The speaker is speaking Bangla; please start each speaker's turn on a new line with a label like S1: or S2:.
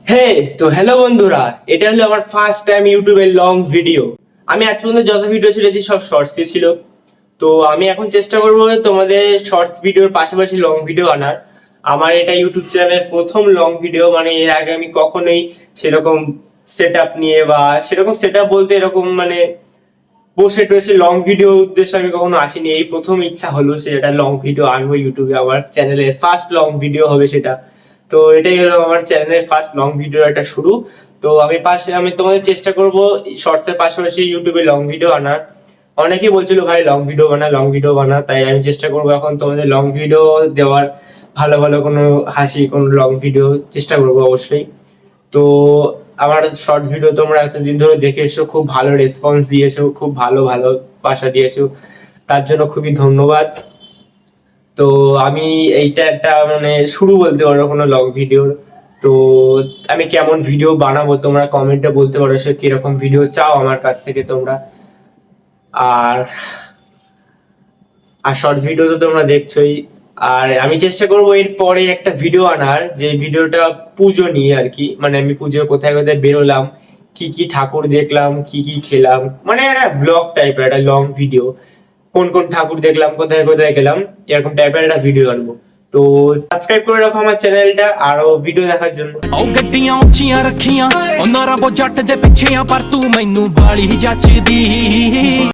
S1: হে তো হ্যালো বন্ধুরা, এটা হলো আমার ফার্স্ট টাইম ইউটিউবের লং ভিডিও। আমি আজ পর্যন্ত যত ভিডিও ছেড়েছি সব শর্টসই ছিল। তো আমি এখন চেষ্টা করবো তোমাদের শর্টস ভিডিওর পাশাপাশি লং ভিডিও আনার। আমার এটা ইউটিউব চ্যানেলের প্রথম লং ভিডিও, মানে এর আগে আমি কখনোই সেরকম সেট আপ নিয়ে বা সেরকম সেট আপ বলতে এরকম মানে বসে টসে লং ভিডিও উদ্দেশ্যে আমি কখনো আসিনি। এই প্রথম ইচ্ছা হলো সেটা লং ভিডিও আনবো ইউটিউবে, আমার চ্যানেলের ফার্স্ট লং ভিডিও হবে সেটা। তো এটাই হলো আমার চ্যানেলের ফার্স্ট লং ভিডিও একটা শুরু। তো আমি তোমাদের চেষ্টা করব শর্টস এর পাশাপাশি ইউটিউবে লং ভিডিও আনার। অনেকেই বলছিল ভাই লং ভিডিও বানা, লং ভিডিও বানা, তাই আমি চেষ্টা করবো এখন তোমাদের লং ভিডিও দেওয়ার। ভালো ভালো কোনো হাসি কোনো লং ভিডিও চেষ্টা করবো অবশ্যই। তো আমার শর্ট ভিডিও তোমরা এতদিন ধরে দেখে এসো, খুব ভালো রেসপন্স দিয়েছো, খুব ভালো ভালোবাসা দিয়েছো, তার জন্য খুবই ধন্যবাদ। তো আমি এইটা একটা মানে শুরু বলতে পারো কোনো লং ভিডিওর। তো আমি কেমন ভিডিও বানাবো তোমরা কমেন্টে বলতে পারো, সে কিরকম ভিডিও চাও আমার কাছ থেকে তোমরা। আর আর শর্ট ভিডিও তো তোমরা দেখছোই। আর আমি চেষ্টা করবো এর পরে একটা ভিডিও আনার, যে ভিডিওটা পুজো নিয়ে আর কি, মানে আমি পুজো কোথায় কোথায় বেরোলাম, কি কি ঠাকুর দেখলাম, কি কি খেলাম, মানে একটা ব্লগ টাইপের একটা লং ভিডিও। কোন কোন ঠাকুর দেখলাম, কোথায় কোথায় গেলাম, এরকম টাইপের একটা ভিডিও আনবো। তো সাবস্ক্রাইব করে রাখো আমার চ্যানেলটা আরো ভিডিও দেখার জন্য।
S2: ਉਹ ਗੱਡੀਆਂ ਉੱਚੀਆਂ ਰੱਖੀਆਂ ਉਹਨਾਂ ਰੱਬੋ ਜੱਟ ਦੇ ਪਿੱਛੇ ਆ ਪਰ ਤੂੰ ਮੈਨੂੰ ਬਾਲੀ ਜੱਚਦੀ